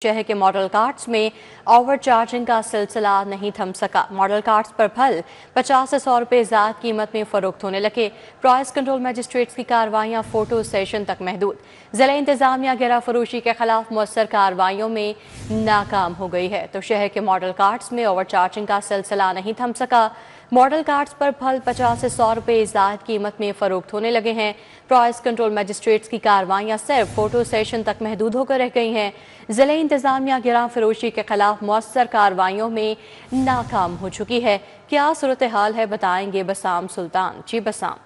शहर के model carts में ओवर चार्जिंग का सिलसिला नहीं थम सका। मॉडल कार्ट्स पर फल 50 से 100 रुपए ज़्यादा कीमत में फरोख्त होने लगे। प्राइस कंट्रोल मजिस्ट्रेट्स की कार्रवाइयां फोटो सेशन तक महदूद। जिला इंतजामिया गिरा फरोशी के खिलाफ मुअस्सर कार्रवाइयों में नाकाम हो गई है, तो शहर के मॉडल कार्ट्स में ओवर चार्जिंग का सिलसिला नहीं थम सका। मॉडल कार्ट्स पर फल 50 से 100 रुपए ज़ायद कीमत में फरोख्त होने लगे हैं। प्राइस कंट्रोल मजिस्ट्रेट्स की कार्रवाइयां सिर्फ फोटो सेशन तक महदूद होकर रह गई हैं। जिले इंतजामिया गिरां फरोशी के खिलाफ मुअस्सर कार्रवाइयों में नाकाम हो चुकी है। क्या सूरत हाल है, बताएंगे बसाम सुल्तान। जी बसाम।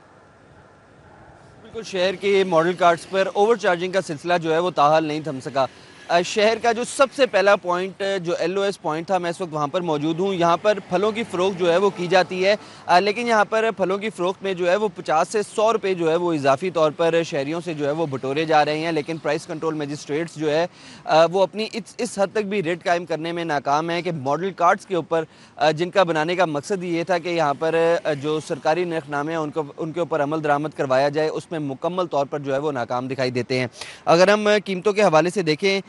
बिल्कुल, शहर के मॉडल कार्ट्स पर ओवर चार्जिंग का सिलसिला जो है वो ताहाल नहीं थम सका। शहर का जो सबसे पहला पॉइंट जो LOS पॉइंट था, मैं इस वक्त वहाँ पर मौजूद हूँ। यहाँ पर फलों की फ़रोख्त जो है वो की जाती है, लेकिन यहाँ पर फलों की फ़रोख्त में जो है वो 50 से 100 रुपये जो है वो इजाफी तौर पर शहरियों से जो है वो बटोरे जा रहे हैं। लेकिन प्राइस कंट्रोल मजिस्ट्रेट्स जो है वो अपनी इस हद तक भी रेट कायम करने में नाकाम है कि मॉडल कार्ट्स के ऊपर जिनका बनाने का मकसद ये था कि यहाँ पर जो सरकारी नरखनामे हैं उनके ऊपर अमल दरामद करवाया जाए, उसमें मुकम्मल तौर पर जो है वो नाकाम दिखाई देते हैं। अगर हम कीमतों के हवाले से देखें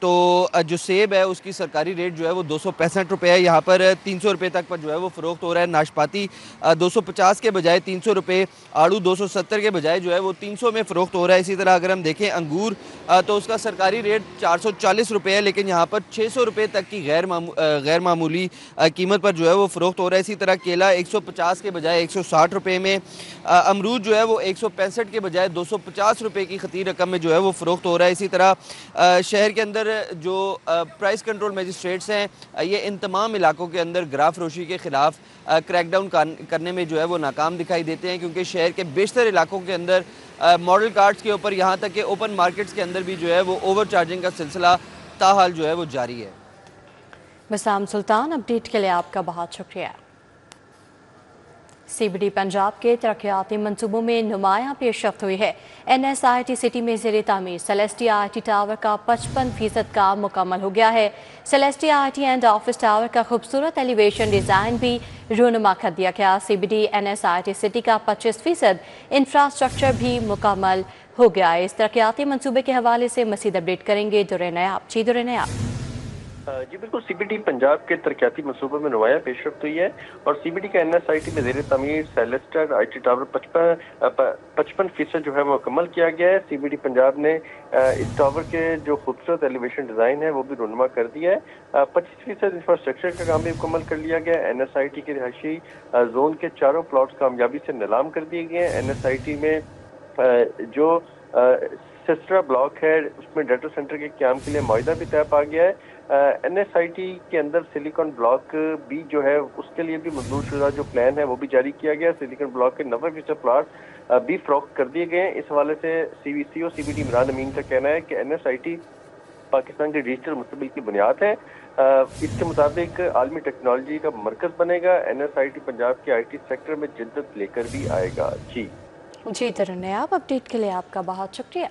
तो जो सेब है उसकी सरकारी रेट जो है वो 265 रुपये है। यहाँ पर 300 रुपये तक पर जो है वो फ़रोख्त हो रहा है। नाशपाती 250 के बजाय 300 रुपये, आड़ू 270 के बजाय जो है वो 300 में फ़रोख्त हो रहा है। इसी तरह अगर हम देखें अंगूर तो उसका सरकारी रेट 440 रुपये है, लेकिन यहाँ पर 600 रुपये तक की गैर मामूली कीमत पर जो है वो फ़रोख्त हो रहा है। इसी तरह केला 150 के बजाय 160 रुपये में, अमरूद जो है वो 165 के बजाय 250 रुपये की खती रकम में जो है वो फ़रोख्त हो रहा है। इसी तरह शहर के अंदर जो प्राइस कंट्रोल मजिस्ट्रेट्स हैं ये इन तमाम इलाकों के अंदर गिरा फरोशी के ख़िलाफ़ क्रैकडाउन करने में जो है वो नाकाम दिखाई देते हैं, क्योंकि शहर के बेशतर इलाकों के अंदर मॉडल कार्ट्स के ऊपर यहाँ तक कि ओपन मार्केट्स के अंदर भी जो है वो ओवर चार्जिंग का सिलसिला ताहाल जो है वो जारी है। बसाम सुल्तान, अपडेट के लिए आपका बहुत शुक्रिया। CBD पंजाब के तरक्याती मंसूबों में नुमायां पेशरफ्त हुई है। NSIT सिटी में ज़ेर तामीर सेलेस्टिया IT टावर का 55% काम मुकम्मल हो गया है। Celestia IT and office tower का खूबसूरत एलिवेशन डिज़ाइन भी रूनुमा कर दिया गया। CBD NSIT सिटी का 25% इंफ्रास्ट्रक्चर भी मुकम्मल हो गया है। इस तरक्याती मंसूबे के हवाले से मज़ीद अपडेट करेंगे दुर्रे नयाब। जी दुर्रे नयाब। जी बिल्कुल, CBD पंजाब के तरक्याती मनसूबों में नुमायां पेशरफ्त हुई है और CBD का NSIT में ज़ेर तमीर सेलेस्टर IT टावर 55% जो है वो मुकम्मल किया गया है। CBD पंजाब ने इस टावर के जो खूबसूरत एलिवेशन डिज़ाइन है वो भी रूनुमा कर दिया है। 25% इंफ्रास्ट्रक्चर का काम भी मुकम्मल कर लिया गया है। NSIT के रिहायशी जोन के चारों प्लॉट्स कामयाबी से नीलाम कर दिए गए हैं। NSIT में जो सिस्टरा ब्लॉक है उसमें डाटा सेंटर के क्याम के लिए मुआहिदा भी तय पा गया है। NSIT के अंदर सिलिकॉन ब्लॉक भी जो है उसके लिए भी मंजूर शुदा जो प्लान है वो भी जारी किया गया। सिलिकॉन ब्लॉक के 90% प्लाट भी फरोख्त कर दिए गए हैं। इस हवाले से CEO CBD इमरान अमीन का कहना है कि NSIT पाकिस्तान के डिजिटल मुस्तकबिल की बुनियाद है। इसके मुताबिक आलमी टेक्नोलॉजी का मरकज बनेगा। NSIT पंजाब के IT सेक्टर में जिद्दत लेकर भी आएगा। जी तरन्याब, अपडेट के लिए आपका बहुत शुक्रिया।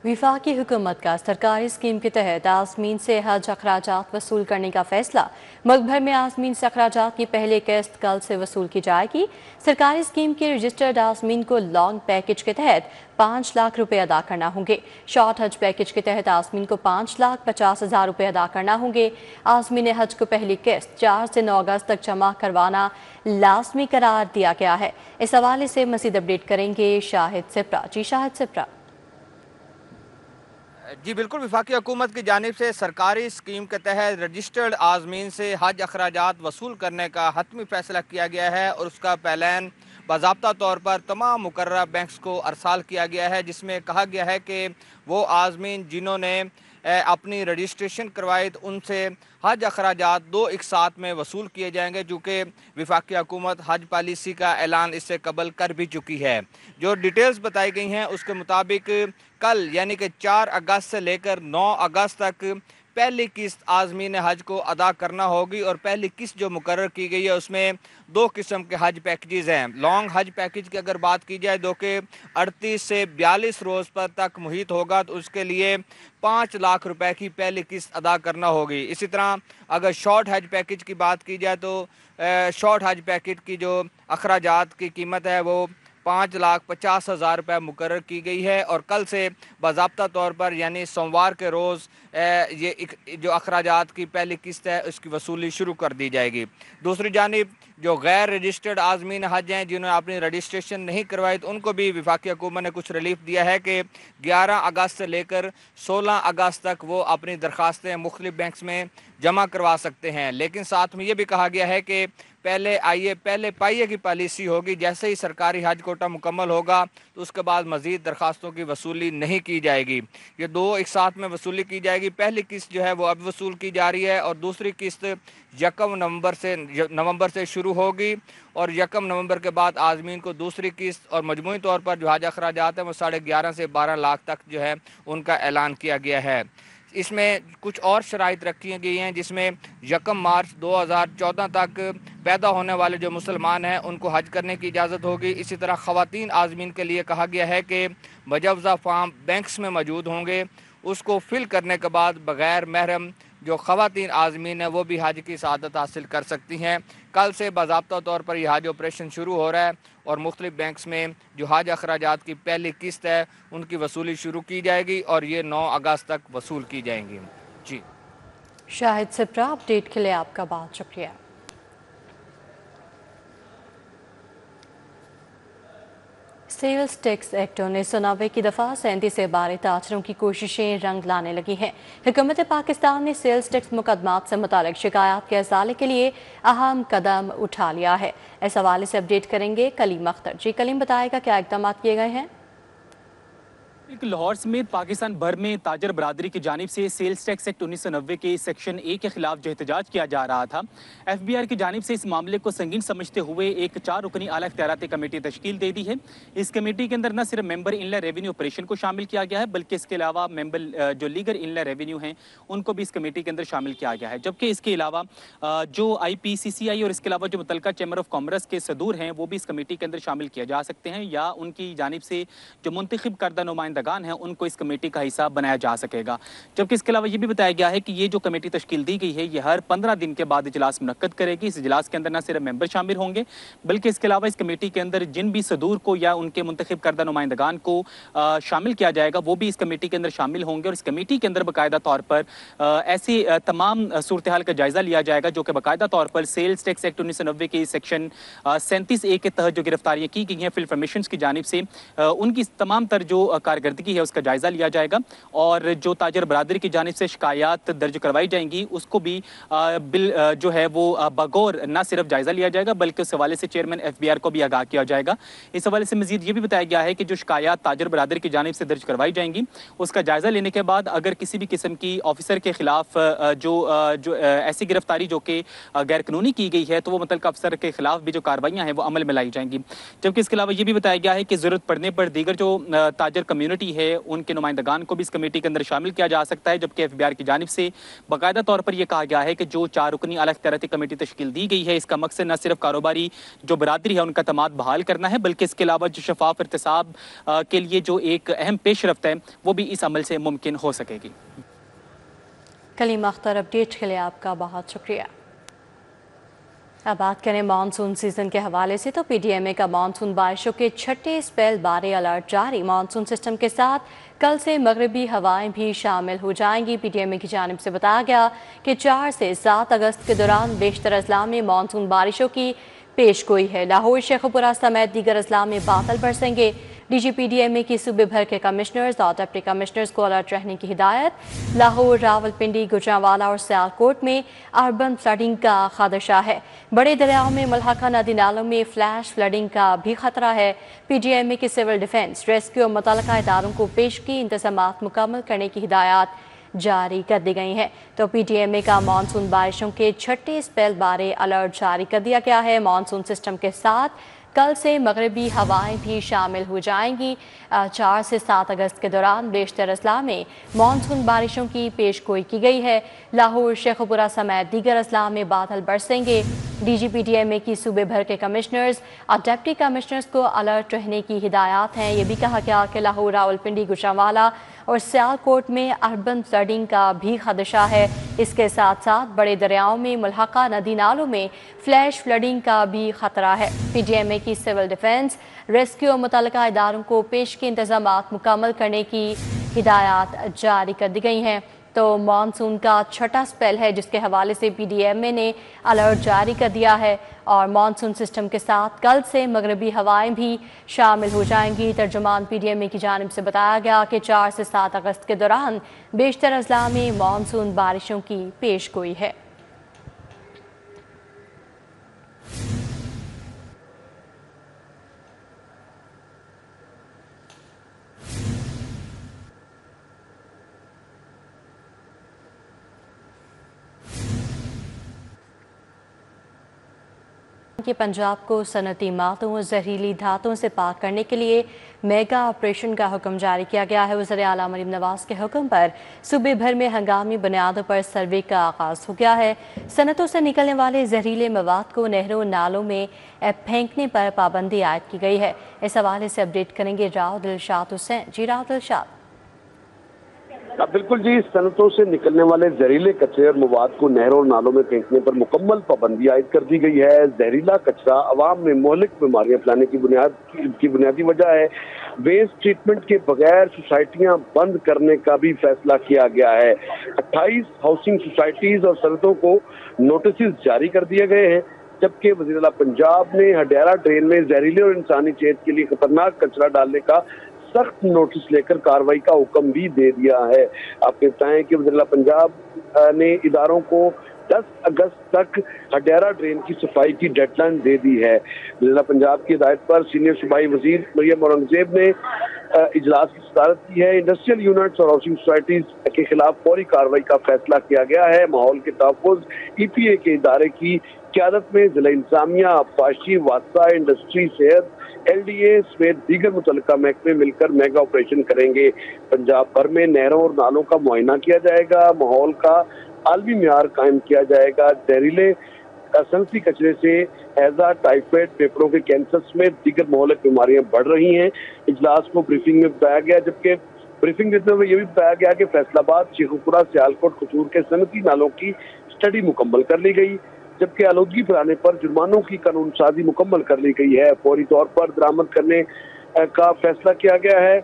वफाकी हुकूमत का सरकारी स्कीम के तहत आज़मीन से हज अखराजात वसूल करने का फैसला। मुल्क भर में आज़मीन से अखराजात की पहली किस्त कल से वसूल की जाएगी। सरकारी स्कीम के रजिस्टर्ड आज़मीन को लॉन्ग पैकेज के तहत 5 लाख रुपए अदा करना होंगे। शॉर्ट हज पैकेज के तहत आज़मीन को 5,50,000 रुपए अदा करना होंगे। आज़मीन हज को पहली किस्त 4 से 9 अगस्त तक जमा करवाना लाजमी करार दिया गया है। इस हवाले से मज़ीद अपडेट करेंगे शाहिद सिप्रा। जी शाहिद सिप्रा। जी बिल्कुल, वफाकी हुकूमत की जानिब से सरकारी स्कीम के तहत रजिस्टर्ड आज़मीन से हज अखराजात वसूल करने का हतमी फैसला किया गया है और उसका पैलान बाज़ाब्ता तौर पर तमाम मुकर्रर बैंक्स को अरसाल किया गया है, जिसमें कहा गया है कि वो आज़मीन जिन्होंने अपनी रजिस्ट्रेशन करवाई तो उनसे हज अखराजात 2 एक साथ में वसूल किए जाएंगे, जो कि वफाकी हुकूमत हज पॉलिसी का ऐलान इससे कबल कर भी चुकी है। जो डिटेल्स बताई गई हैं उसके मुताबिक कल यानी कि 4 अगस्त से लेकर 9 अगस्त तक पहली किस्त आज़मीन हज को अदा करना होगी और पहली किस्त जो मुकर्रर की गई है उसमें 2 किस्म के हज पैकेजेस हैं। लॉन्ग हज पैकेज की अगर बात की जाए जो कि 38 से 42 रोज़ पर तक मुहित होगा तो उसके लिए 5 लाख रुपए की पहली किस्त अदा करना होगी। इसी तरह अगर शॉर्ट हज पैकेज की बात की जाए तो शॉर्ट हज पैकेज की जो अखराजात की कीमत है वो 5,50,000 रुपये मुकर्रर की गई है और कल से बाज़ाब्ता तौर पर यानी सोमवार के रोज़ ये जो अखराजात की पहली किस्त है उसकी वसूली शुरू कर दी जाएगी। दूसरी जानिब जो गैर रजिस्टर्ड आज़मीन हज हैं जिन्होंने अपनी रजिस्ट्रेशन नहीं करवाई तो उनको भी वफाकी हुकूमत ने कुछ रिलीफ दिया है कि 11 अगस्त से लेकर 16 अगस्त तक वो अपनी दरख्वास्तें मुख्तलिफ बैंक्स में जमा करवा सकते हैं। लेकिन साथ में ये भी कहा गया है कि पहले पाइए की पॉलिसी होगी, जैसे ही सरकारी हज कोटा मुकम्मल होगा तो उसके बाद मज़ीद दरख्वास्तों की वसूली नहीं की जाएगी। ये दो एक साथ में वसूली की जाएगी। पहली किस्त जो है वो अब वसूल की जा रही है और दूसरी किस्त 1 नवंबर से शुरू होगी और 1 नवंबर के बाद आज़मीन को दूसरी किस्त और मजमूई तौर पर जो हज अखराजात हैं वो 11.5 से 12 लाख तक जो है उनका ऐलान किया गया है। इसमें कुछ और शराइत रखी गई हैं जिसमें 1 मार्च 2014 तक पैदा होने वाले जो मुसलमान हैं उनको हज करने की इजाज़त होगी। इसी तरह ख़वातीन आज़मीन के लिए कहा गया है कि मुजव्वज़ा फॉर्म बैंक्स में मौजूद होंगे, उसको फिल करने के बाद बग़ैर महरम जो ख़वातीन आज़मीन हैं वो भी हज की सआदत हासिल कर सकती हैं। कल से बाज़ाब्ता तौर पर यह हज ऑपरेशन शुरू हो रहा है और मुख्तलिफ बैंक्स में जो हज अखराजात की पहली किस्त है उनकी वसूली शुरू की जाएगी और ये 9 अगस्त तक वसूल की जाएंगी। जी शाहिद सिप्रा, अपडेट के लिए आपका बहुत शुक्रिया। सेल्स टैक्स एक्ट 1990 की दफ़ा 37 से बाहरी ताजरों की कोशिशें रंग लाने लगी हैं। हुकूमत पाकिस्तान ने सेल्स टैक्स मुकदमात से मुतालिक शिकायत के इज़ाले के लिए अहम कदम उठा लिया है। इस हवाले से अपडेट करेंगे कलीम अख्तर। जी कलीम, बताएगा क्या इक़दाम किए गए हैं? लाहौर समेत पाकिस्तान भर में ताजर बरादरी की जानिब से सेल्स टैक्स एक्ट 1990 के सेक्शन ए के खिलाफ जो एहतजाज किया जा रहा था, FBI की जानिब से इस मामले को संगीन समझते हुए एक 4 रुकनी आला इख्तियाराती कमेटी तश्कील दे दी है। इस कमेटी के अंदर न सिर्फ मेंबर इनलैंड रेवेन्यू ऑपरेशन को शामिल किया गया है बल्कि इसके अलावा मेंबर जो लीगल इनलैंड रेवेन्यू हैं उनको भी इस कमेटी के अंदर शामिल किया गया है। जबकि इसके अलावा जो IPCCI और इसके अलावा जो मुतलका चैम्बर ऑफ कॉमर्स के सदूर हैं वो भी इस कमेटी के अंदर शामिल किया जा सकते हैं या उनकी जानिब से जो मुंतखब करदा नुमाइंदा हैं उनको इस कमेटी का हिस्सा बनाया जा सकेगा। जबकि इसके अलावा ये भी बताया गया है कि ये जो कमेटी तश्कील दी गई है ये हर 15 दिन के बाद इजलास मुनक्कद करेगी। इस इजलास के अंदर न सिर्फ मेंबर शामिल होंगे बल्कि इसके अलावा इस कमेटी के अंदर जिन भी सदूर को या उनके मुंतखब करदा नुमाइंदगान को शामिल किया जाएगा वो भी इस कमेटी के अंदर शामिल होंगे और इस कमेटी के अंदर बाकायदा तौर पर ऐसी तमाम सूरत हाल का जायजा लिया जाएगा जो कि बाकायदा तौर पर सेल्स टैक्स एक्ट 1990 के सेक्शन 37A के तहत जो गिरफ्तारियां की गई हैं फिल की जानिब से उनकी तमाम तर जो कारकर्दगी है उसका जायजा लिया जाएगा और जो ताजर बरादरी की जानिब से शिकायत दर्ज करवाई जाएंगी उसको भी बिल जो है वो बगौर न सिर्फ जायजा लिया जाएगा बल्कि उस हवाले से चेयरमैन FBI को भी आगाह किया जाएगा। इस हवाले से मजीद ये भी बताया गया है कि जो शिकायत ताजर बरादरी की जानिब से दर्ज करवाई जाएंगी उसका जायजा लेने के बाद अगर किसी भी किस्म की ऑफिसर के खिलाफ जो ऐसी गिरफ्तारी जो कि गैर कानूनी की गई है तो वो मुतल्लिक़ अफसर के खिलाफ भी जो कार्रवाइयाँ हैं वो अमल में लाई जाएंगी। जबकि इसके अलावा ये भी बताया गया है कि ज़रूरत पड़ने पर दीगर जो ताजर कम्यूनिटी है उनके नुमाइंदगान को भी इस कमेटी के अंदर शामिल किया जा सकता है। जबकि FBI की जानिब से बाकायदा तौर पर यह कहा गया है कि जो 4 रुकनी आला इख्तियाराती कमेटी तश्कील दी गई है इसका मकसद न सिर्फ कारोबारी जो बरादरी है उनका तमाद बहाल करना है बल्कि इसके अलावा जो शफाफ इर्तिसाब के लिए जो एक अहम पेशरफ्त है वो भी इस अमल से मुमकिन हो सकेगी। कलीम अख्तर, अपडेट के लिए आपका बहुत शुक्रिया। अब बात करें मानसून सीजन के हवाले से तो PDMA का मानसून बारिशों के 6ठे स्पेल बारे अलर्ट जारी। मानसून सिस्टम के साथ कल से मगरबी हवाएं भी शामिल हो जाएंगी। PDMA की जानिब से बताया गया कि 4 से 7 अगस्त के दौरान बेशतर अजला में मानसून बारिशों की पेशगोई है। लाहौर, शेखपुरा समेत दीगर अजला में बादल बरसेंगे। DG PDMA की सूबे भर के कमिश्नर्स और डिप्टी कमिश्नर्स को अलर्ट रहने की हिदायत। लाहौर, रावलपिंडी, गुजरांवाला और सियालकोट में अर्बन फ्लडिंग का खदशा है। बड़े दरियाओं में मलहका नदी नालों में फ्लैश फ्लडिंग का भी खतरा है। PDMA की सिविल डिफेंस, रेस्क्यू और मुतल्लिका इदारों को पेशगी इंतजामात मुकम्मल करने की हिदायत जारी कर दी गई हैं। तो PDMA का मानसून बारिशों के 6ठे स्पेल बारे अलर्ट जारी कर दिया गया है। मानसून सिस्टम के साथ कल से मगरबी हवाएं भी शामिल हो जाएंगी। 4 से 7 अगस्त के दौरान बेशतर अजला में मानसून बारिशों की पेशगोई की गई है। लाहौर, शेखपुरा समेत दीगर अजला में बादल बरसेंगे। DG PDMA की सूबे भर के कमिश्नर्स और डिप्टी कमिश्नर्स को अलर्ट रहने की हिदायत हैं। ये भी कहा गया कि लाहौर, रावलपिंडी, गुजरांवाला और सियालकोट में अर्बन फ्लडिंग का भी खदशा है। इसके साथ साथ बड़े दरियाओं में मुल्हका नदी नालों में फ्लैश फ्लडिंग का भी खतरा है। PDMA की सिविल डिफेंस, रेस्क्यू और मुतल्लिका इदारों को पेश के इंतजामात मुकम्मल करने की हिदायत जारी कर दी गई हैं। तो मानसून का छठा स्पेल है, जिसके हवाले से PDMA ने अलर्ट जारी कर दिया है और मानसून सिस्टम के साथ कल से मगरबी हवाएं भी शामिल हो जाएंगी। तर्जुमान PDMA की जानिब से बताया गया कि 4 से 7 अगस्त के दौरान बेशतर अजला में मानसून बारिशों की पेशगोई है। कि पंजाब को सनती मादों और जहरीली धातुओं से पाक करने के लिए मेगा ऑपरेशन का हुक्म जारी किया गया है। वज़ीर आला मरीम नवाज के हुक्म पर सूबे भर में हंगामी बुनियादों पर सर्वे का आगाज़ हो गया है। सनतों से निकलने वाले जहरीले मवाद को नहरों नालों में फेंकने पर पाबंदी आयद की गई है। इस हवाले से अपडेट करेंगे राव दिलशाद हुसैन। जी राव दिलशाद। बिल्कुल जी, सनतों से निकलने वाले जहरीले कचरे और मवाद को नहरों और नालों में फेंकने पर मुकम्मल पाबंदी आयद कर दी गई है। जहरीला कचरा अवाम में मोहलिक बीमारियां फैलाने की बुनियादी वजह है। वेस्ट ट्रीटमेंट के बगैर सोसाइटियां बंद करने का भी फैसला किया गया है। 28 हाउसिंग सोसाइटीज और सनतों को नोटिस जारी कर दिए गए हैं, जबकि वज़ीर आला पंजाब ने हडियारा ड्रेन में जहरीले और इंसानी सेहत के लिए खतरनाक कचरा डालने का सख्त नोटिस लेकर कार्रवाई का हुक्म भी दे दिया है। आपको बताएं कि वज़ीर आला पंजाब ने इदारों को 10 अगस्त तक हडियारा ड्रेन की सफाई की डेडलाइन दे दी है। वज़ीर आला पंजाब की हिदायत पर सीनियर सूबाई वज़ीर मरियम औरंगजेब ने इजलास की सदारत की है। इंडस्ट्रियल यूनिट्स और हाउसिंग सोसाइटीज के खिलाफ फौरी कार्रवाई का फैसला किया गया है। माहौल के तहफ़्फ़ुज़ EPA के इदारे की क़यादत में ज़िला इंतज़ामिया, आबपाशी, वासा, इंडस्ट्री, सेहत, LDA समेत दीगर मुतल्लिका महकमे मिलकर मेगा ऑपरेशन करेंगे। पंजाब भर में नहरों और नालों का मुआयना किया जाएगा, माहौल का आलमी मियार कायम किया जाएगा। जहरीले सनती कचरे से हैजा, टाइफाइड, फेफड़ों के कैंसर समेत दीगर मोहलिक बीमारियां बढ़ रही हैं। इजलास को ब्रीफिंग में बताया गया, जबकि ब्रीफिंग देते हुए ये भी बताया गया कि फैसलाबाद, शेखुपुरा, सियालकोट, कसूर के सनती नालों की स्टडी मुकम्मल कर ली गई, जबकि आलूदगी फैलाने पर जुर्मानों की कानून साजी मुकम्मल कर ली गई है। फौरी तौर पर दरामद करने का फैसला किया गया है,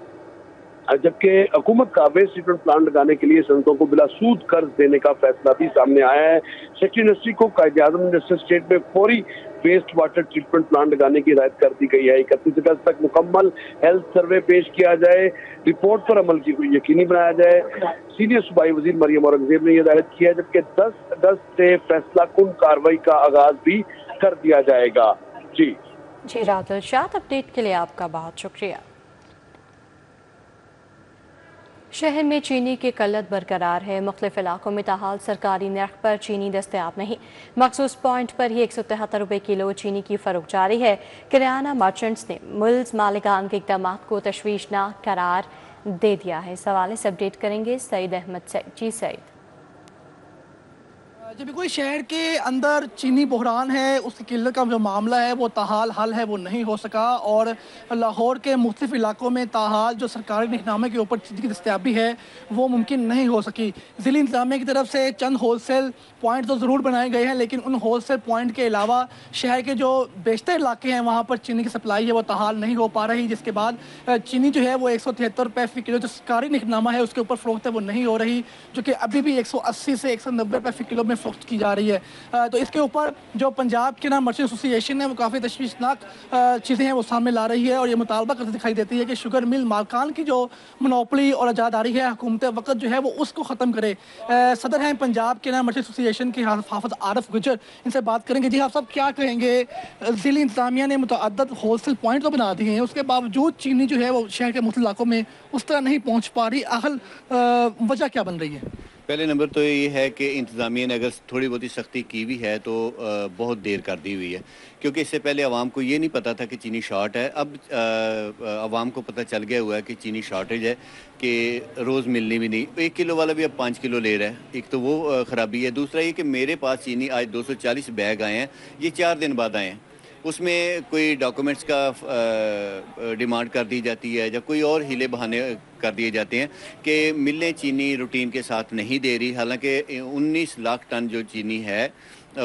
जबकि हुकूमत का वेस्ट ट्रीटमेंट प्लांट लगाने के लिए सनतों को बिला सूद कर्ज देने का फैसला भी सामने आया है। सेक्रेटरी इंडस्ट्री को कायदे-ए-आज़म इंडस्ट्रियल स्टेट में फौरी वेस्ट वाटर ट्रीटमेंट प्लांट लगाने की हिदायत कर दी गई है। 31 अगस्त तक मुकम्मल हेल्थ सर्वे पेश किया जाए, रिपोर्ट पर अमल की हुई यकीनी बनाया जाए। सीनियर सूबाई वज़ीर मरियम औरंगजेब ने यह हिदायत की है, जबकि 10 अगस्त से फैसला कुन कार्रवाई का आगाज भी कर दिया जाएगा। जी राहुल शाह, अपडेट के लिए आपका बहुत शुक्रिया। शहर में चीनी की किल्लत बरकरार है। मुख्तलिफ इलाकों में ताहाल सरकारी नर्ख पर चीनी दस्तयाब नहीं। मखसूस पॉइंट पर ही 173 रुपये किलो चीनी की फरोख्त जारी है। किराना मर्चेंट्स ने मिल्स मालिकान के इक़दामात को तशवीशनाक करार दे दिया है। इस हवाले से अपडेट करेंगे सईद अहमद सईद। जी सईद। जी बिल्कुल, शहर के अंदर चीनी बहरान है, उसकी किल्लत का जो मामला है वो ताहाल हल है, वो नहीं हो सका। और लाहौर के मुख्तलिफ इलाकों में ताहाल जो सरकारी निकनामे के ऊपर चीनी की दस्तयाबी है वो मुमकिन नहीं हो सकी। ज़िला इंतज़ामिया की तरफ से चंद होलसेल पॉइंट तो ज़रूर बनाए गए हैं, लेकिन उन होलसेल पॉइंट के अलावा शहर के जो बेशतर इलाके हैं वहाँ पर चीनी की सप्लाई है वो ताहाल नहीं हो पा रही, जिसके बाद चीनी जो है वो 173 रुपये फ़ी किलो जो सरकारी निकनामा है उसके ऊपर फ़रोख्त है वो नहीं हो रही, जो कि अभी भी 180 से 190 रुपये फ़ी किलो में फ़रोख्त की जा रही है। तो इसके ऊपर जो पंजाब के नाम मर्चेंट एसोसिएशन है वो काफ़ी तशवीशनाक चीज़ें हैं वो सामने ला रही है और ये मुतालबा करती दिखाई देती है कि शुगर मिल मालकान की जो मोनोपली और आज़ादारी है हुकूमत वक्त जो है वो उसको ख़त्म करे। सदर हैं पंजाब के नाम मर्चेंट एसोसिएशन के हाफिज आरिफ गुजर, इनसे बात करेंगे। जी आप सब क्या कहेंगे, ज़िला इंतज़ामिया ने मुतअद्दिद होलसेल पॉइंट तो बना दिए हैं, उसके बावजूद चीनी जो है वो शहर के मुख्तलिफ इलाकों में उस तरह नहीं पहुँच पा रही, आखिर वजह क्या बन रही है? पहले नंबर तो ये है कि इंतज़ामिया ने अगर थोड़ी बहुत सख्ती की भी है तो बहुत देर कर दी हुई है, क्योंकि इससे पहले आवाम को ये नहीं पता था कि चीनी शॉर्ट है। अब आवाम को पता चल गया हुआ है कि चीनी शॉर्टेज है, कि रोज़ मिलनी भी नहीं। 1 किलो वाला भी अब 5 किलो ले रहा है, एक तो वो ख़राबी है। दूसरा ये कि मेरे पास चीनी आज 240 बैग आए हैं, ये 4 दिन बाद आए हैं। اس میں کوئی ڈاکومنٹس کا ڈیمانڈ کر دی جاتی ہے یا کوئی اور ہیلے بہانے کر دیے جاتے ہیں کہ ملیں چینی روٹین کے ساتھ نہیں دے رہی، حالانکہ 19 لاکھ ٹن جو چینی ہے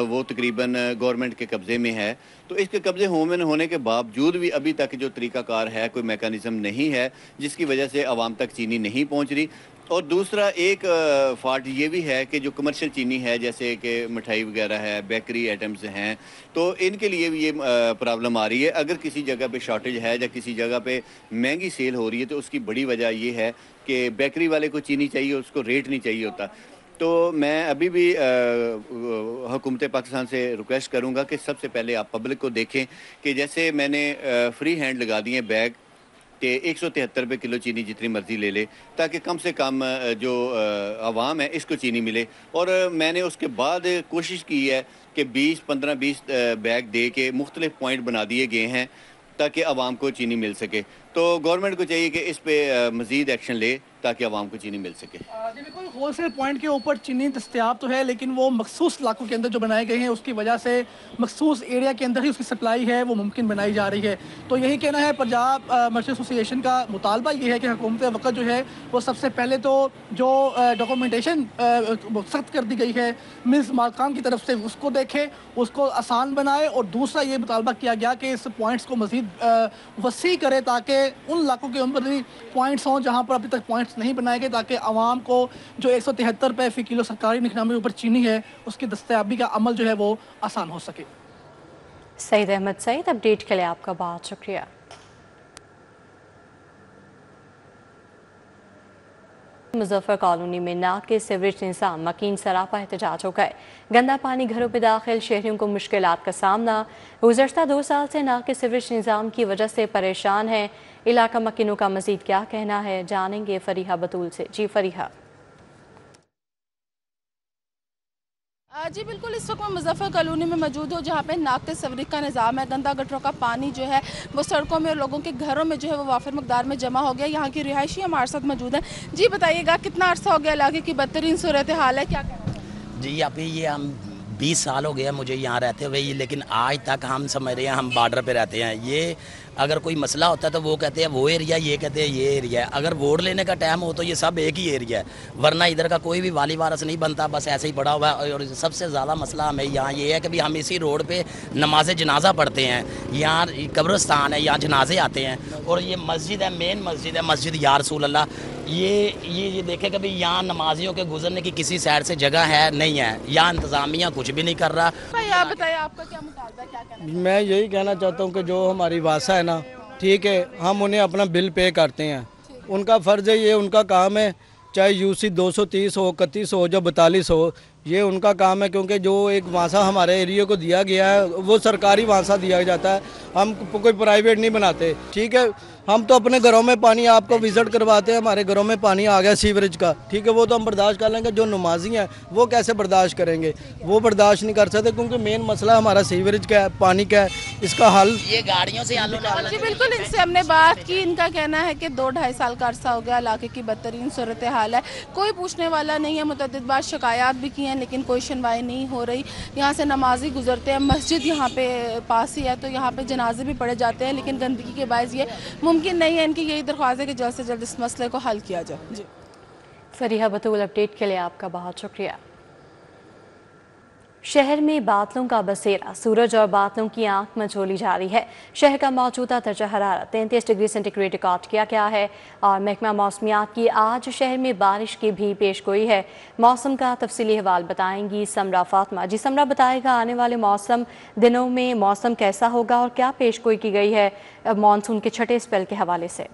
وہ تقریباً گورنمنٹ کے قبضے میں ہے، تو اس کے قبضے ہونے کے باوجود بھی ابھی تک جو طریقہ کار ہے، کوئی میکانزم نہیں ہے جس کی وجہ سے عوام تک چینی نہیں پہنچ رہی۔ اور دوسرا ایک فالٹ یہ بھی ہے کہ جو کمرشل چینی ہے جیسے کہ مٹھائی وغیرہ ہے، بیکری آئٹمز ہیں، تو ان کے لیے بھی یہ پرابلم آ رہی ہے۔ اگر کسی جگہ پہ شارٹیج ہے یا کسی جگہ پہ مہنگی سیل ہو رہی ہے تو اس کی بڑی وجہ یہ ہے کہ بیکری والے کو چینی چاہیے، اس کو ریٹ نہیں چاہیے ہوتا۔ تو میں ابھی بھی حکومت پاکستان سے ریکویسٹ کروں گا کہ سب سے پہلے آپ پبلک کو دیکھیں کہ جیسے میں نے فری ہینڈ لگا دیے بیگ کہ 173 روپے کلو چینی جتنی مرضی لے لے، تاکہ کم سے کم جو عوام ہے اس کو چینی ملے۔ اور میں نے اس کے بعد کوشش کی ہے کہ 15-20 بیگ دے کے مختلف پوائنٹ بنا دیے گئے ہیں تاکہ عوام کو چینی مل سکے۔ تو گورنمنٹ کو چاہیے کہ اس پہ مزید ایکشن لے تاکہ عوام کو چینی مل سکے۔ جی بالکل، ہول سیل پوائنٹ کے اوپر چینی دستیاب تو ہے، لیکن وہ مخصوص علاقوں کے اندر جو بنائے گئے ہیں اس کی وجہ سے مخصوص ایریا کے اندر ہی اس کی سپلائی ہے وہ ممکن بنائی جا رہی ہے۔ تو یہی کہنا ہے پنجاب مرچنٹ ایسوسی ایشن کا مطالبہ یہ ہے کہ حکومت وقت جو ہے وہ سب سے پہلے تو جو ڈاکومنٹیشن سخت کر دی گئی ہے ملز مالکان کی طرف سے اس کو دیکھے، اس کو آسان بنائے، اور دوسرا یہ مطالبہ کیا گیا کہ اس پوائنٹس کو مزید وسیع کرے تاکہ ان علاقوں کے اندر بھی پوائنٹس ہوں جہاں پر ابھی تک پوائنٹس نہیں بنائے گئے، تاکہ عوام کو جو 173 روپے فی کلو سرکاری نکنامے اوپر چینی ہے اس کی دستیابی کا عمل جو ہے وہ آسان ہو سکے۔ سعید احمد سعید، اپڈیٹ کے لیے آپ کا بہت شکریہ۔ مظفر کالونی میں ناک کے سیوریج نظام مکین سراپا احتجاج ہو گئے۔ گندا پانی گھروں پہ داخل، شہریوں کو مشکلات کا سامنا۔ گزشتہ 2 سال سے ناک کے سیوریج نظام کی وجہ سے پریشان ہیں علاقہ مکینوں کا۔ مزید کیا کہنا ہے جانیں گے فریحہ بطول سے۔ جی فریحہ۔ جی بالکل، اس وقت میں مظفر کالونی میں موجود ہوں جہاں پہ ناک کے سیوریج کا نظام ہے۔ گندا گٹروں کا پانی جو ہے وہ سڑکوں میں اور لوگوں کے گھروں میں جو ہے وہ وافر مقدار میں جمع ہو گیا۔ یہاں کی رہائشی ہمارے ساتھ موجود ہیں۔ جی بتائیے گا کتنا عرصہ ہو گیا علاقے کی بدترین صورتحال ہے، کیا کہنا ہے؟ جی ابھی یہ ہم 20 سال ہو گیا مجھے یہاں رہتے ہوئے، لیکن آج تک ہم سمجھ رہے ہیں ہم بارڈر پہ رہتے ہیں۔ یہ اگر کوئی مسئلہ ہوتا ہے تو وہ کہتے ہیں وہ ایریا، یہ کہتے ہیں یہ ایریا ہے۔ اگر ووٹ لینے کا ٹائم ہو تو یہ سب ایک ہی ایریا ہے، ورنہ ادھر کا کوئی بھی والی وارث نہیں بنتا، بس ایسے ہی پڑا ہوا ہے۔ اور سب سے زیادہ مسئلہ ہمیں یہاں یہ ہے کہ بھی ہم اسی روڈ پہ نماز جنازہ پڑھتے ہیں، یہاں قبرستان ہے، یہاں جنازے آتے ہیں، اور یہ مسجد ہے، مین مسجد ہے، مسجد یا رسول اللہ۔ یہ دیکھے کہ بھی یہاں نمازیوں کے گزرنے کی کسی سائڈ سے جگہ ہے نہیں ہے، یہاں انتظامیہ کچھ بھی نہیں کر رہا۔ بھائی آپ بتائیے آپ کا کیا مطالبہ ہے، کیا کہنا ہے؟ میں یہی کہنا چاہتا ہوں کہ جو ہماری واسا ہے نا، ٹھیک ہے، ہم انہیں اپنا بل پے کرتے ہیں، ان کا فرض ہے، یہ ان کا کام ہے، چاہے UC 230 ہو، 31 ہو، جو 42 ہو، یہ ان کا کام ہے، کیونکہ جو ایک واسا ہمارے ایریے کو دیا گیا ہے وہ سرکاری واسا دیا جاتا ہے، ہم کوئی پرائیویٹ نہیں بناتے، ٹھیک ہے۔ ہم تو اپنے گھروں میں پانی آپ کو وزٹ کرواتے ہیں، ہمارے گھروں میں پانی آ گیا سیوریج کا، ٹھیک ہے، وہ تو ہم برداشت کر لیں گے، جو نمازی ہیں وہ کیسے برداشت کریں گے؟ وہ برداشت نہیں کر سکتے، کیونکہ مین مسئلہ ہمارا سیوریج کا ہے، پانی کا ہے، اس کا حل یہ گاڑیوں سے حل ہونے والا۔ جی بالکل، ان سے ہم نے بات کی، ان کا کہنا ہے کہ 2-2.5 سال کا عرصہ ہو گیا علاقے کی بدترین صورتحال ہے، کوئی پوچھنے والا نہیں ہے۔ متعدد بار شکایات بھی کی ہیں لیکن کوئی سنوائی نہیں ہو رہی۔ یہاں سے نمازی گزرتے ہیں، مسجد یہاں پہ پاس ہی ہے تو یہاں پہ جنازے بھی پڑھے جاتے ہیں، لیکن گندگی کے باعث یہ ممکن نہیں ہے۔ ان کی یہی درخواست ہے کہ جلد سے جلد اس مسئلے کو حل کیا جائے۔ جی فریحہ بطول، اپڈیٹ کے لیے آپ کا بہت شکریہ۔ شہر میں بادلوں کا بسیرا، سورج اور بادلوں کی آنکھ مچولی جاری ہے۔ شہر کا موجودہ درجہ حرارت 33 ڈگری سینٹی گریڈ ریکارڈ کیا گیا ہے، اور محکمہ موسمیات کی آج شہر میں بارش کی بھی پیش گوئی ہے۔ موسم کا تفصیلی حوال بتائیں گی سمرا فاطمہ۔ جی سمرا، بتائے گا آنے والے دنوں میں موسم کیسا ہوگا اور کیا پیش گوئی کی گئی ہے مانسون کے چھٹے اسپیل کے حوالے سے؟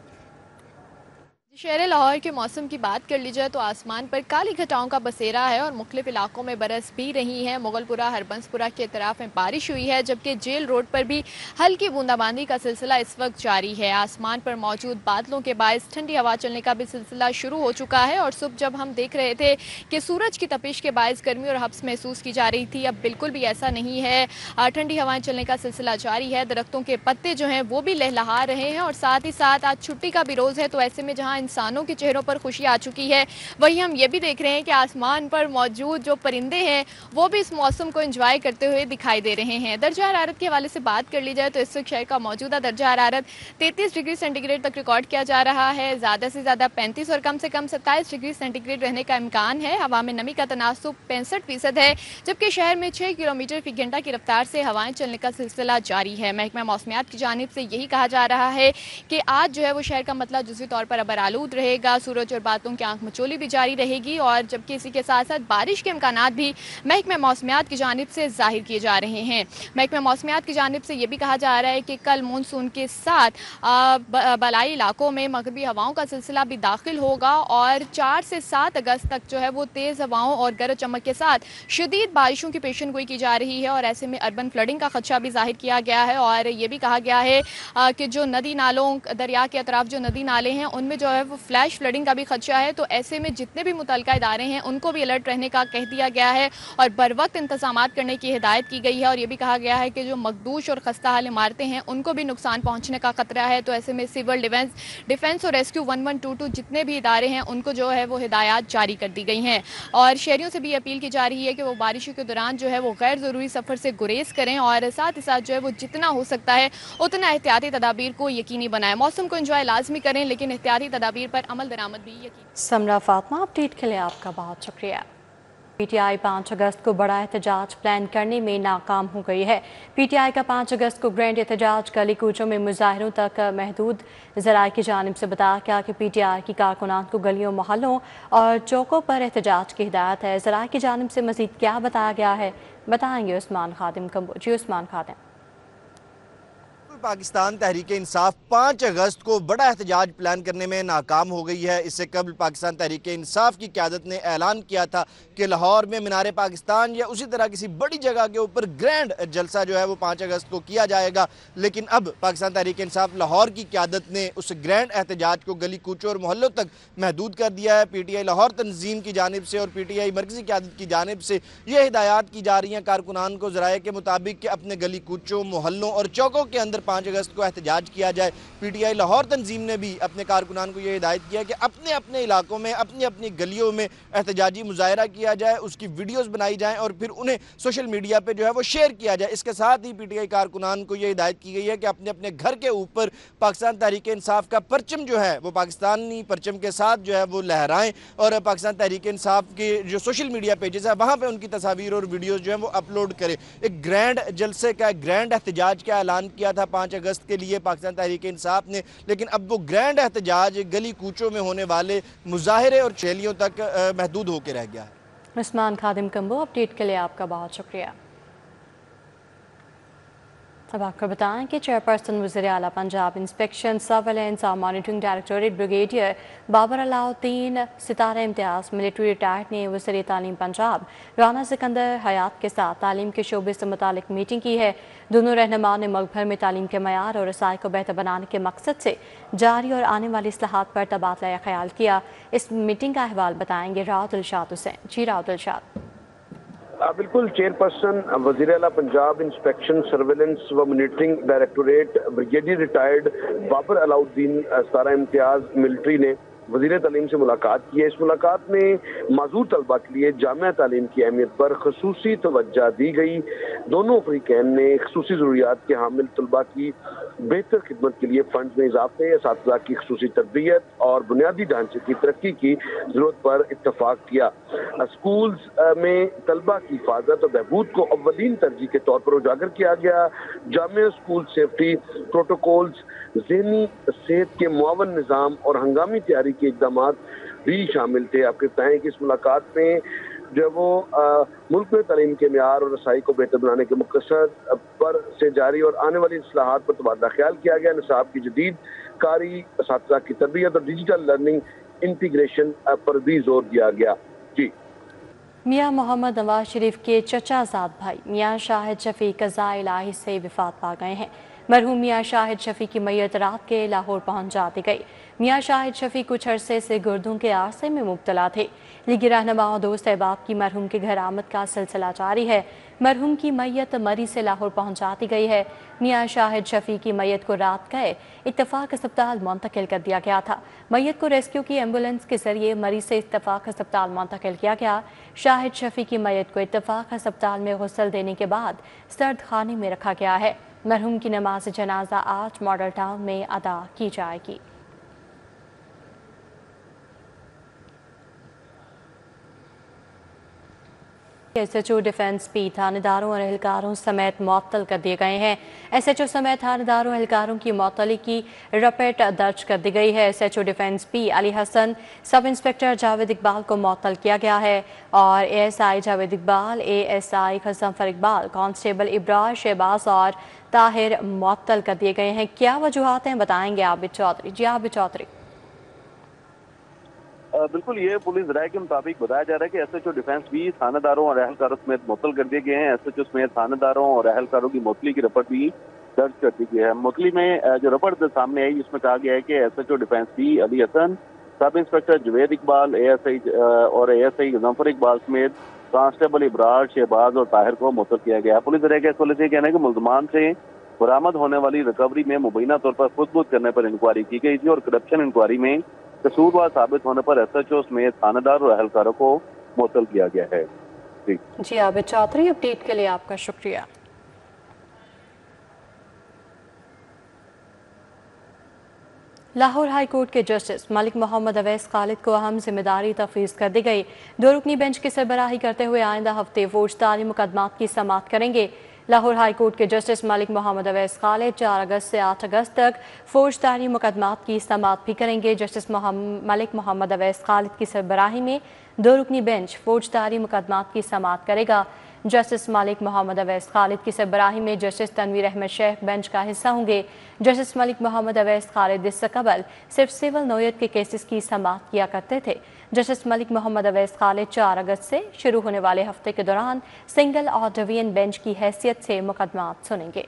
شہر لاہور کے موسم کی بات کر لی جائے تو آسمان پر کالی گھٹاؤں کا بسیرا ہے اور مختلف علاقوں میں برس بھی رہی ہیں۔ مغل پورہ، ہربنس پورہ کے اطراف میں بارش ہوئی ہے، جبکہ جیل روڈ پر بھی ہلکی بوندا باندی کا سلسلہ اس وقت جاری ہے۔ آسمان پر موجود بادلوں کے باعث ٹھنڈی ہوا چلنے کا بھی سلسلہ شروع ہو چکا ہے، اور صبح جب ہم دیکھ رہے تھے کہ سورج کی تپش کے باعث گرمی اور حبس محسوس کی جا رہی تھی، اب بالکل بھی ایسا نہیں ہے۔ ٹھنڈی ہوائیں چلنے کا سلسلہ جاری ہے، درختوں کے پتے جو ہیں وہ بھی لہلہا رہے ہیں، اور ساتھ ہی ساتھ آج چھٹی کا بھی روز ہے، تو ایسے میں جہاں इंसानों के चेहरों पर खुशी आ चुकी है, वहीं हम ये भी देख रहे हैं कि आसमान पर मौजूद जो परिंदे हैं वो भी इस मौसम को एंजॉय करते हुए दिखाई दे रहे हैं। दर्जा हरारत के हवाले से बात कर ली जाए तो इस वक्त शहर का मौजूदा दर्जा हरारत 33 डिग्री सेंटीग्रेड तक रिकॉर्ड किया जा रहा है। ज़्यादा से ज़्यादा 35 और कम से कम 27 डिग्री सेंटीग्रेड रहने का इम्कान है। हवा में नमी का तनासुब 65% है, जबकि शहर में 6 किलोमीटर फी घंटा की रफ्तार से हवाएं चलने का सिलसिला जारी है। महकमा मौसमियात की जानिब से यही कहा जा रहा है कि आज जो है वो शहर का मतला जुज़वी तौर पर अबर आलूद रहेगा, सूरज और बादलों की आंख मचोली भी जारी रहेगी, और जबकि इसी के साथ साथ बारिश के इम्कानात भी महकमा मौसमियात की जानिब से जाहिर किए जा रहे हैं। महकमा मौसमियात की जानिब से ये भी कहा जा रहा है कि कल मानसून के साथ बलाई इलाकों में मगरबी हवाओं का सिलसिला भी दाखिल होगा और 4 से 7 अगस्त तक जो है वो तेज़ हवाओं और गरज चमक के साथ शदीद बारिशों की पेशन गोई की जा रही है, और ऐसे में अर्बन फ्लडिंग का खदशा भी जाहिर किया गया है। और ये भी कहा गया है कि जो नदी नालों, दरिया के अतराफ जो नदी नाले हैं उनमें जो है वो फ्लैश फ्लडिंग का भी खदशा है, तो ऐसे में जितने भी मुतल्लिका इदारे हैं उनको भी अलर्ट रहने का कह दिया गया है और बर वक्त इंतजामात करने की हिदायत की गई है। और ये भी कहा गया है कि जो मखदूश और खस्ता हाल इमारतें हैं उनको भी नुकसान पहुंचने का खतरा है, तो ऐसे में सिविल डिफेंस और रेस्क्यू 1122 जितने भी इदारे हैं उनको जो है वो हिदायत जारी कर दी गई हैं। और शहरियों से भी अपील की जा रही है कि वो बारिशों के दौरान जो है वो गैर ज़रूरी सफ़र से गुरेज करें और साथ ही साथ जो है वो जितना हो सकता है उतना एहतियाती तदाबीर को यकीनी बनाएं। मौसम को एंजॉय लाजमी करें, लेकिन एहतियाती तदाबीर पर अमल दरामद भी यकीनी। समरा फातमा, अपडेट के लिए आपका बहुत शुक्रिया। पीटीआई 5 अगस्त को बड़ा एहतजाज प्लान करने में नाकाम हो गई है। पीटीआई का 5 अगस्त को ग्रैंड एहतजाज गली कूचों में मुजाहिरों तक महदूद। ज़राए की जानिब से बताया गया कि पीटीआई की कारकुनान को गलियों, मोहल्लों और चौकों पर एहतजाज की हिदायत है। ज़राए की जानिब से मज़ीद क्या बताया गया है बताएंगे उस्मान खादिम कम्बो। जी उस्मान खादिम। पाकिस्तान तहरीक इंसाफ 5 अगस्त को बड़ा एहतजाज प्लान करने में नाकाम हो गई है। इससे कबल पाकिस्तान तहरीक इंसाफ की क़यादत ने ऐलान किया था कि लाहौर में मीनार पाकिस्तान या उसी तरह किसी बड़ी जगह के ऊपर ग्रैंड जलसा जो है वो 5 अगस्त को किया जाएगा, लेकिन अब पाकिस्तान तहरीक इंसाफ लाहौर की क़यादत ने उस ग्रैंड एहतजाज को गली कूचों और मोहल्लों तक महदूद कर दिया है। पीटीआई लाहौर तंजीम की जानिब से और पीटीआई मरकज़ी क़यादत की जानिब से ये हिदायत की जा रही हैं कारकुनान को ज़राए के मुताबिक कि अपने गली कूचों, मोहल्लों और चौकों के अंदर 5 अगस्त को एहतजाज किया जाए। पीटीआई लाहौर तंजीम ने भी अपने कारकुनान को यह हिदायत किया कि अपने अपने इलाकों में, अपनी अपनी गलियों में एहतजाजी मुजाहरा किया जाए, उसकी वीडियोस बनाई जाएं और फिर उन्हें सोशल मीडिया पे जो है वो शेयर किया जाए। इसके साथ ही पीटीआई कारकुनान को यह हिदायत की गई है कि अपने अपने घर के ऊपर पाकिस्तान तहरीक इंसाफ का परचम जो है वो पाकिस्तानी परचम के साथ जो है वो लहराएं और पाकिस्तान तहरीक इंसाफ के जो सोशल मीडिया पेजेस है वहाँ पर उनकी तस्वीर और वीडियोज़ जो है वो अपलोड करें। एक ग्रैंड जलसे का, ग्रैंड एहतजाज का ऐलान किया था 5 अगस्त के लिए पाकिस्तान तहरीक इंसाफ ने, लेकिन अब वो ग्रैंड एहतजाज गली कूचों में होने वाले मुजाहरे और रैलियों तक महदूद होकर रह गया है। उस्मान खादिम कम्बो, अपडेट के लिए आपका बहुत शुक्रिया। अब आपको बताएं कि चेयरपर्सन वज़ीर आला पंजाब इंस्पेक्शन सर्वेलेंस और monitoring directorate brigadier Babar Alauddin Sitara Imtiaz military retired ने वज़ीर तालीम पंजाब राना सिकंदर हयात के साथ तालीम के शोबे से मुतालिक मीटिंग की है। दोनों रहनुमाओं ने मुल्क भर में तालीम के मयार और रसाई को बेहतर बनाने के मकसद से जारी और आने वाली इस्लाहात पर तबादला ख्याल किया। इस मीटिंग का अहवाल बताएंगे राव दिलशाद हुसैन। जी राव दिलशाद। बिल्कुल, चेयरपर्सन वज़ीर आला पंजाब इंस्पेक्शन सर्वेलेंस व monitoring directorate brigadier retired Babar Alauddin Sitara Imtiaz military ने वज़ीर तालीम से मुलाकात की है। इस मुलाकात में माजूर तलबा के लिए जामिया तालीम की अहमियत पर खसूसी तवज्जो दी गई। दोनों अफ्रीकैन ने खसूसी ज़रूरियात के हामिल तलबा की बेहतर खिदमत के लिए फंड में इजाफे, असातिज़ा की खसूसी तरबियत और बुनियादी ढांचे की तरक्की की ज़रूरत पर इत्तफाक किया। स्कूल्स में तलबा की हिफाजत और बहबूद को अव्वलीन तरजीह के तौर पर उजागर किया गया। जामिया स्कूल सेफ्टी प्रोटोकॉल्स, ज़हनी सेहत के मुआवन निज़ाम और हंगामी तैयारी के इक़दामात भी शामिल थे। आपको बताएं कि इस मुलाकात में जो वो मुल्क में तालीम के मेयार और रसाई को बेहतर बनाने के मकसद पर से जारी और आने वाली इस्लाहात पर तबादला ख्याल किया गया। निसाब की जदीद कारी, असातिज़ा की तरबियत और डिजिटल लर्निंग इंटीग्रेशन पर भी जोर दिया गया। जी। मियाँ मोहम्मद नवाज शरीफ के चचाजाद भाई मियाँ शाहिद शफीक क़ज़ा इलाही से वफ़ात पा गए हैं। मरहूम मियाँ शाहिद शफी की मैयत रात के लाहौर पहुंच जाती गई। मियाँ शाहिद शफी कुछ अरसे से गुर्दों के आरसे में मुब्तला थे। लीगी रहनुमा और दोस्त अहबाब की मरहूम के घर आमद का सिलसिला जारी है। मरहूम की मैयत मरी से लाहौर पहुंचाती गई है। मियाँ शाहिद शफी की मैयत को रात गए इत्तफाक अस्पताल मुंतकिल कर दिया गया था। मैयत को रेस्क्यू की एम्बुलेंस के जरिए मरी से इत्तफाक अस्पताल मुंतकिल किया गया। शाहिद शफी की मैयत को इत्तफाक अस्पताल में गुस्ल देने के बाद सर्द खाने में रखा गया है। मरहूम की नमाज जनाजा आज मॉडल टाउन में अदा की जाएगी। SHO डिफेंस पी थानेदारों और एहलकारों समेत मुअत्तल कर दिए गए हैं। SHO समेत थानेदारों एहलकारों की मुअत्तली की रिपोर्ट दर्ज कर दी गई है। SHO डिफेंस पी अली हसन, सब इंस्पेक्टर जावेद इकबाल को मुअत्तल किया गया है और ASI Javed Iqbal, ASI Ghazanfar Iqbal, constable Ibrar Shahbaz और ताहिर मुअत्तल कर दिए गए हैं। क्या वजूहात हैं बताएंगे आबिद चौधरी। जी आबिद चौधरी। बिल्कुल, ये पुलिस राय के मुताबिक बताया जा रहा है कि SHO डिफेंस भी थानेदारों और अहलकारों समेत मुअत्तल कर दिए गए हैं। SHO समेत थानेदारों और अहलकारों की मुअत्तली की रिपोर्ट भी दर्ज कर दी गई है। मुअत्तली में जो रिपोर्ट सामने आई जिसमें कहा गया है कि SHO डिफेंस भी अली हसन, सब इंस्पेक्टर जावेद इकबाल और ASI गजनफर इकबाल समेत कांस्टेबल इब्रार शहबाज और ताहिर को मुअत्तल किया गया। पुलिस राय का इस वजह से कहना है कि मुल्जमान से बरामद होने वाली रिकवरी में मुबैना तौर पर खुद करने पर इंक्वायरी की गई थी और करप्शन इंक्वायरी में कसूरवार साबित होने पर SHO समेत थानेदार और अहलकारों को मुअत्तल किया गया है। जी आबिद चौधरी, अपडेट के लिए आपका शुक्रिया। लाहौर हाई कोर्ट के जस्टिस मलिक मोहम्मद अवैस खालिद को अहम जिम्मेदारी तफवीज़ कर दी गई। 2 रुकनी बेंच की सरबराही करते हुए आइंदा हफ्ते फौजदारी मुकदमात की समाअत करेंगे। लाहौर हाई कोर्ट के जस्टिस मलिक मोहम्मद अवैस खालिद 4 अगस्त से 8 अगस्त तक फौजदारी मुकदमात की समाअत भी करेंगे। जस्टिस मलिक मोहम्मद अवैस खालिद की सरबराही में 2 रुकनी बेंच फौजदारी मुकदमात की समाअत करेगा। जस्टिस मलिक मोहम्मद अवैस खालिद की सरबराही में जस्टिस तनवीर अहमद शेख बेंच का हिस्सा होंगे। जस्टिस मलिक मोहम्मद अवैस खालिद इससे कबल सिर्फ सिविल नोयत के केसेस की समाअत किया करते थे। जस्टिस मलिक मोहम्मद अवैस खालिद 4 अगस्त से शुरू होने वाले हफ्ते के दौरान सिंगल और डिवीजन बेंच की हैसियत से मुकदमात सुनेंगे।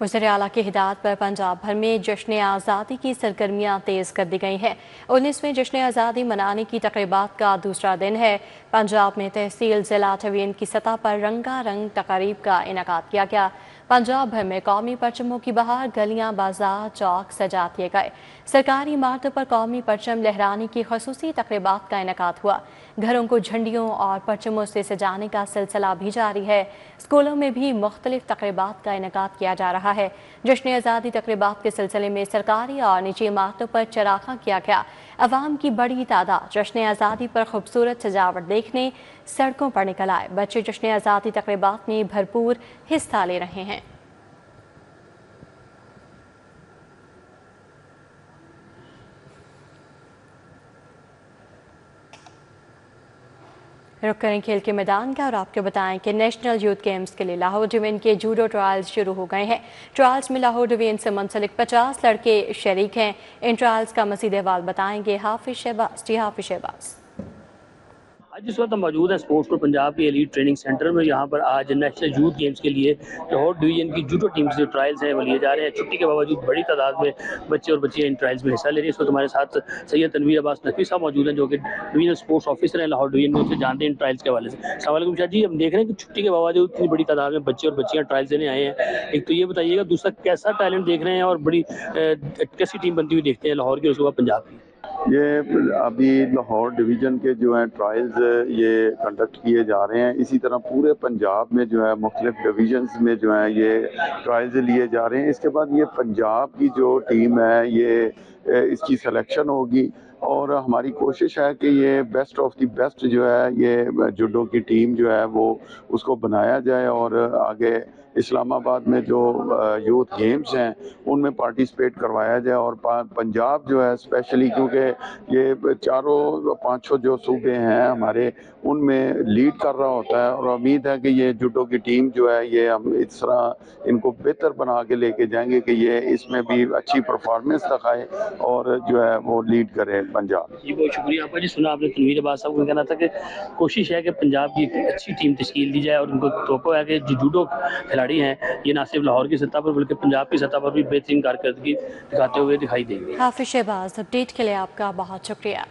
वज़ीर आला की हिदायत पर पंजाब भर में जश्न आज़ादी की सरगर्मियाँ तेज़ कर दी गई हैं। 19वें जश्न आज़ादी मनाने की तक़रीबात का दूसरा दिन है। पंजाब में तहसील ज़िला डिवीजन की सतह पर रंगारंग तक़रीब का इनेकाद किया गया। पंजाब भर में कौमी परचमों की बहार, गलियां, बाजार, चौक सजा दिए गए। सरकारी इमारतों पर कौमी परचम लहराने की खसूसी तक़रीबात का इनेकाद हुआ। घरों को झंडियों और परचमों से सजाने का सिलसिला भी जारी है। स्कूलों में भी मुख्तलिफ तक़रीबात का इनेकाद किया जा रहा है। जश्न आज़ादी तक़रीबात के सिलसिले में सरकारी और निजी इमारतों पर चराखा किया गया। अवाम की बड़ी तादाद जश्न आज़ादी पर खूबसूरत सजावट देखने सड़कों पर निकल आए। बच्चे जश्न आज़ादी तक़रीबात में भरपूर हिस्सा ले रहे हैं। रुक करें खेल के मैदान का और आपको बताएं कि नेशनल यूथ गेम्स के लिए लाहौर डिवीजन के जूडो ट्रायल्स शुरू हो गए हैं। ट्रायल्स में लाहौर डिवीजन से मुंसलिक 50 लड़के शरीक हैं। इन ट्रायल्स का मज़ीद अहवाल बताएंगे हाफिज शहबाज। जी हाफिज शहबाज। आज इस वक्त हम मौजूद हैं स्पोर्ट्स को पंजाब के एलीट ट्रेनिंग सेंटर में। यहाँ पर आज नेशनल यूथ गेम्स के लिए लाहौर डिवीजन की जूडो टीम से जो ट्रायल्स हैं वो लिए जा रहे हैं। छुट्टी के बावजूद बड़ी तादाद में बच्चे और बच्चियाँ इन ट्रायल्स में हिस्सा ले रही हैं। इस वक्त हमारे साथ सैयद तनवीर अब्बास नकवी साहब मौजूद हैं जो कि डिवीजनल स्पोर्ट्स ऑफिसर हैं लाहौर डिवीजन में, उनसे जानते हैं इन ट्रायल्स के हवाले से। अस्सलाम वालेकुम शाह जी, हम देख रहे हैं कि छुट्टी के बावजूद इतनी बड़ी तादाद में बच्चे और बच्चियाँ ट्रायल्स देने आए हैं। एक तो ये बताइएगा, दूसरा कैसा टैलेंट देख रहे हैं और बड़ी कैसी टीम बनती हुई देखते हैं लाहौर की और उसके बाद पंजाब की? ये अभी लाहौर डिवीज़न के जो हैं ट्रायल्स ये कंडक्ट किए जा रहे हैं। इसी तरह पूरे पंजाब में जो है मुख्तलिफ डिवीजन्स में जो है ये ट्रायल्स लिए जा रहे हैं। इसके बाद ये पंजाब की जो टीम है ये इसकी सिलेक्शन होगी और हमारी कोशिश है कि ये बेस्ट ऑफ द बेस्ट जो है ये जूडो की टीम जो है वो उसको बनाया जाए और आगे इस्लामाबाद में जो यूथ गेम्स हैं उनमें पार्टिसिपेट करवाया जाए। और पंजाब जो है स्पेशली क्योंकि ये चारों पाँचों जो सूबे हैं हमारे उनमें लीड कर रहा होता है और उम्मीद है कि ये जूडो की टीम जो है ये हम इस तरह इनको बेहतर बना के लेके जाएंगे कि ये इसमें भी अच्छी परफॉर्मेंस दिखाए اور جو ہے وہ لیڈ کرے پنجاب. جی بہت شکریہ آپ کا. جی سنا آپ نے تنویر عباس صاحب کو کہنا تھا کہ کوشش ہے کہ پنجاب کی ایک اچھی ٹیم تشکیل دی جائے اور ان کو توقع ہے کہ جو جوڈو کھلاڑی ہیں یہ نہ صرف لاہور کی سطح پر بلکہ پنجاب کی سطح پر بھی بہترین کارکردگی دکھاتے ہوئے دکھائی دیں گے. حافظ شہباز، اپڈیٹ کے لیے آپ کا بہت شکریہ.